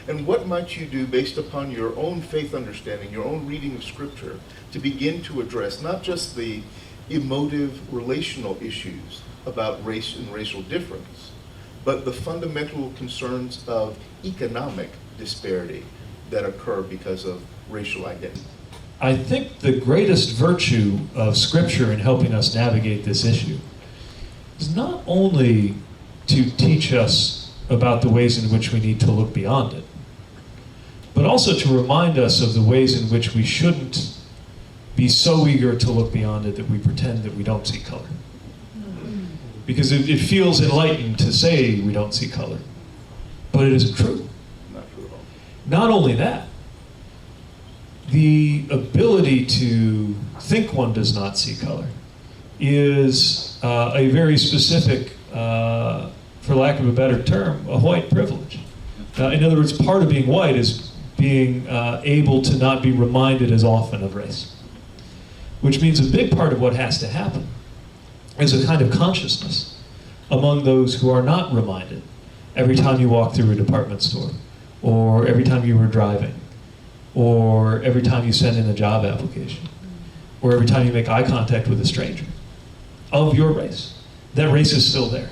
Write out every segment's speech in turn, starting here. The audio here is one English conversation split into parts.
And what might you do based upon your own faith understanding, your own reading of Scripture, to begin to address not just the emotive relational issues about race and racial difference, but the fundamental concerns of economic disparity that occur because of racial identity? I think the greatest virtue of Scripture in helping us navigate this issue is not only to teach us about the ways in which we need to look beyond it, but also to remind us of the ways in which we shouldn't be so eager to look beyond it that we pretend that we don't see color. Because it feels enlightened to say we don't see color, but it isn't true. Not true at all. Not only that, the ability to think one does not see color is a very specific, for lack of a better term, a white privilege. In other words, part of being white is being able to not be reminded as often of race. Which means a big part of what has to happen is a kind of consciousness among those who are not reminded every time you walk through a department store, or every time you were driving, or every time you send in a job application, or every time you make eye contact with a stranger, of your race. That race is still there.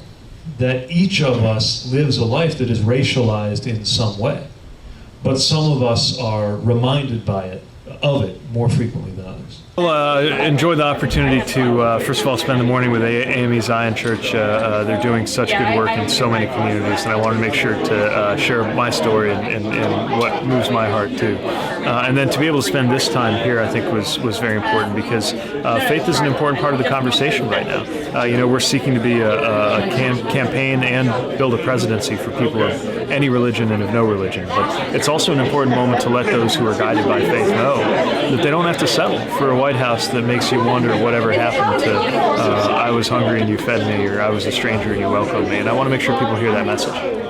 That each of us lives a life that is racialized in some way, but some of us are reminded of it more frequently than others. Well, enjoyed the opportunity to, first of all, spend the morning with AME Zion Church. They're doing such good work in so many communities, and I wanted to make sure to share my story and what moves my heart too. And then to be able to spend this time here, I think was very important, because faith is an important part of the conversation right now. We're seeking to be a campaign and build a presidency for people of any religion and of no religion. But it's also an important moment to let those who are guided by faith know that they don't have to settle for a White House that makes you wonder whatever happened to I was hungry and you fed me, or I was a stranger and you welcomed me. And I want to make sure people hear that message.